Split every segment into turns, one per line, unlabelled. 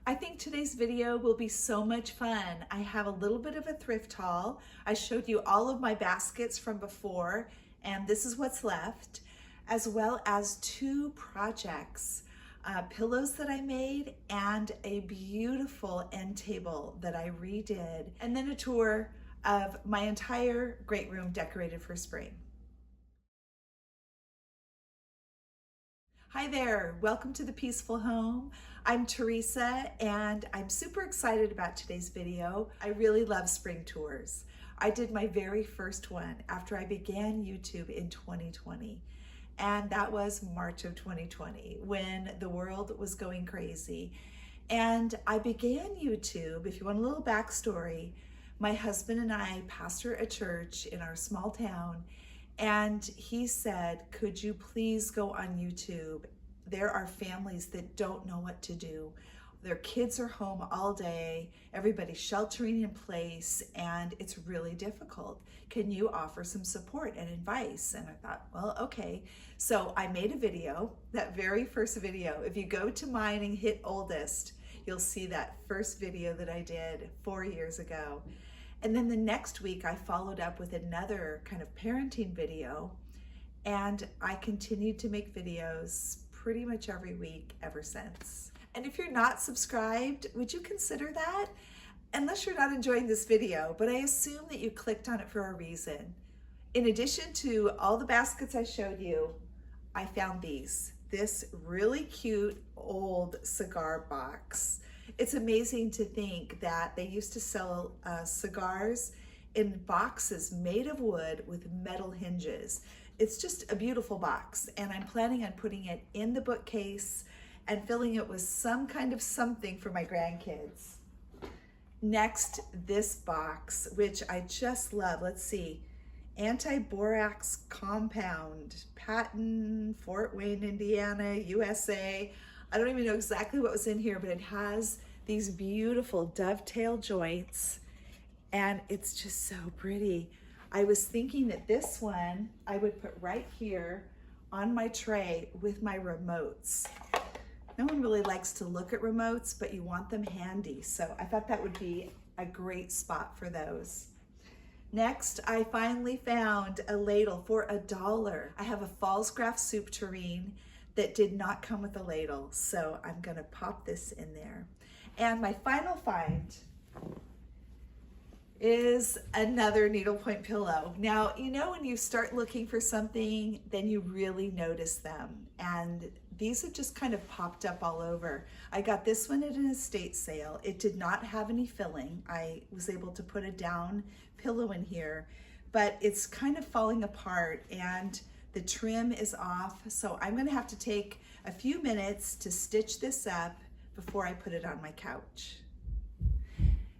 I think today's video will be so much fun. I have a little bit of a thrift haul. I showed you all of my baskets from before, and this is what's left, as well as two projects, pillows that I made and a beautiful end table that I redid, and then a tour of my entire great room decorated for spring. Hi there, welcome to the Peaceful Home. I'm Teresa and I'm super excited about today's video. I really love spring tours. I did my very first one after I began YouTube in 2020. And that was March of 2020 when the world was going crazy. And I began YouTube, if you want a little backstory, my husband and I pastor a church in our small town, and he said, could you please go on YouTube? There are families that don't know what to do. Their kids are home all day, everybody's sheltering in place, and it's really difficult. Can you offer some support and advice? And I thought, well, okay. So I made a video, that very first video. If you go to mine and hit oldest, you'll see that first video that I did 4 years ago. And then the next week I followed up with another kind of parenting video, and I continued to make videos pretty much every week ever since. And if you're not subscribed, would you consider that? Unless you're not enjoying this video, but I assume that you clicked on it for a reason. In addition to all the baskets I showed you, I found this really cute old cigar box. It's amazing to think that they used to sell cigars in boxes made of wood with metal hinges. It's just a beautiful box, and I'm planning on putting it in the bookcase and filling it with some kind of something for my grandkids. Next, this box, which I just love. Let's see. Anti-borax compound, patent, Fort Wayne, Indiana, USA. I don't even know exactly what was in here, but it has these beautiful dovetail joints, and it's just so pretty. I was thinking that this one I would put right here on my tray with my remotes. No one really likes to look at remotes, but you want them handy, so I thought that would be a great spot for those. Next, I finally found a ladle for $1. I have a Fallscraft soup tureen that did not come with a ladle, so I'm gonna pop this in there. And my final find is another needlepoint pillow. Now, you know when you start looking for something, then you really notice them. And these have just kind of popped up all over. I got this one at an estate sale. It did not have any filling. I was able to put a down pillow in here, but it's kind of falling apart and the trim is off. So I'm gonna have to take a few minutes to stitch this up before I put it on my couch.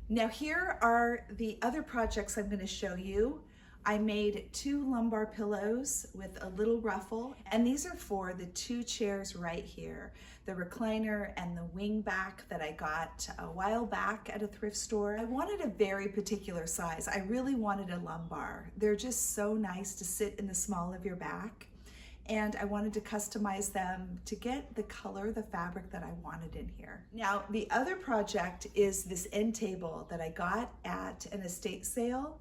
Now here are the other projects I'm going to show you. I made 2 lumbar pillows with a little ruffle, and these are for the 2 chairs right here, the recliner and the wing back that I got a while back at a thrift store. I wanted a very particular size. I really wanted a lumbar. They're just so nice to sit in the small of your back, and I wanted to customize them to get the color, the fabric that I wanted in here. Now, the other project is this end table that I got at an estate sale,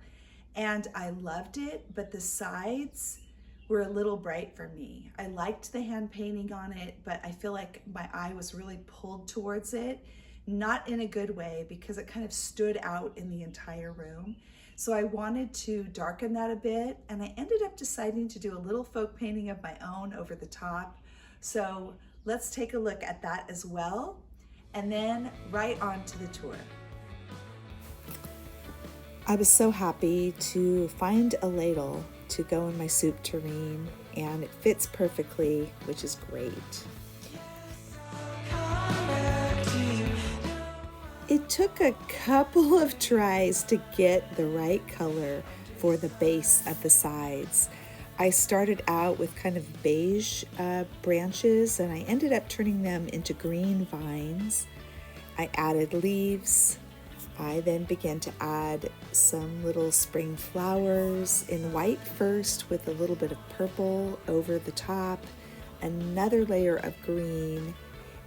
and I loved it, but the sides were a little bright for me. I liked the hand painting on it, but I feel like my eye was really pulled towards it, not in a good way, because it kind of stood out in the entire room. So I wanted to darken that a bit, and I ended up deciding to do a little folk painting of my own over the top. So let's take a look at that as well, and then right on to the tour. I was so happy to find a ladle to go in my soup tureen, and it fits perfectly, which is great. It took a couple of tries to get the right color for the base of the sides. I started out with kind of beige branches, and I ended up turning them into green vines. I added leaves. I then began to add some little spring flowers in white first with a little bit of purple over the top, another layer of green,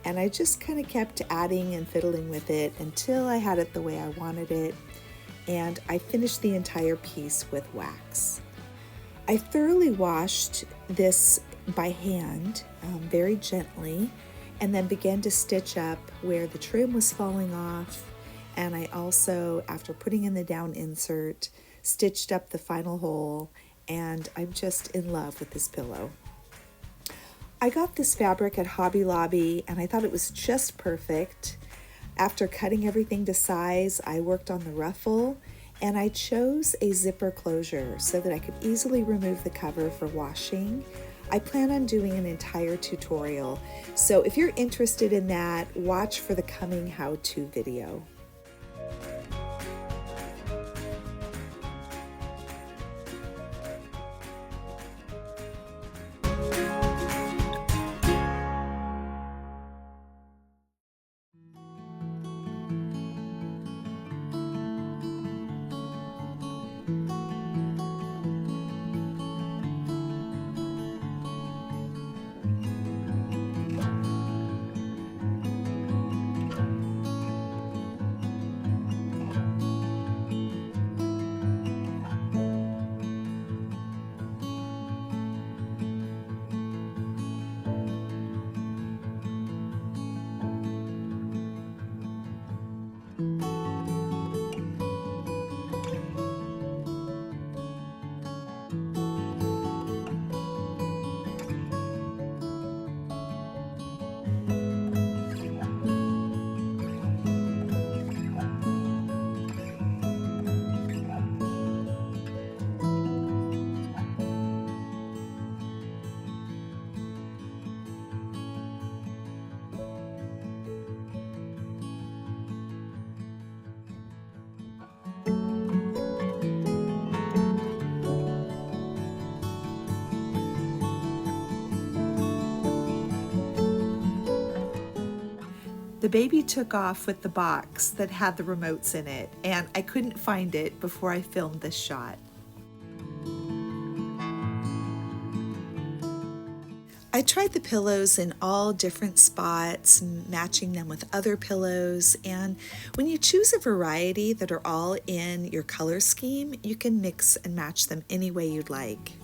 and I just kind of kept adding and fiddling with it until I had it the way I wanted it, and I finished the entire piece with wax. I thoroughly washed this by hand, very gently, and then began to stitch up where the trim was falling off. And I also, after putting in the down insert, stitched up the final hole, and I'm just in love with this pillow. I got this fabric at Hobby Lobby, and I thought it was just perfect. After cutting everything to size, I worked on the ruffle, and I chose a zipper closure so that I could easily remove the cover for washing. I plan on doing an entire tutorial, so if you're interested in that, watch for the coming how-to video. The baby took off with the box that had the remotes in it, and I couldn't find it before I filmed this shot. I tried the pillows in all different spots, matching them with other pillows, and when you choose a variety that are all in your color scheme, you can mix and match them any way you'd like.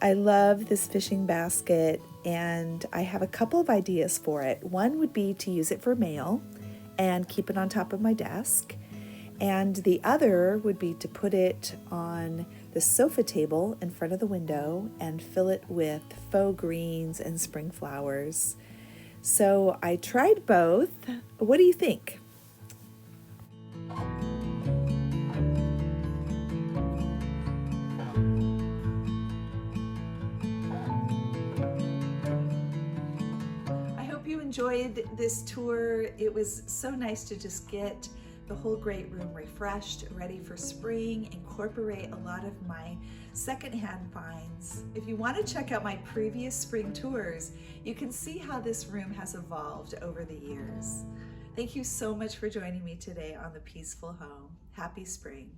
I love this fishing basket, and I have a couple of ideas for it. One would be to use it for mail and keep it on top of my desk. And the other would be to put it on the sofa table in front of the window and fill it with faux greens and spring flowers. So I tried both. What do you think? Enjoyed this tour. It was so nice to just get the whole great room refreshed, ready for spring, incorporate a lot of my secondhand finds. If you want to check out my previous spring tours, you can see how this room has evolved over the years. Thank you so much for joining me today on The Peaceful Home. Happy spring.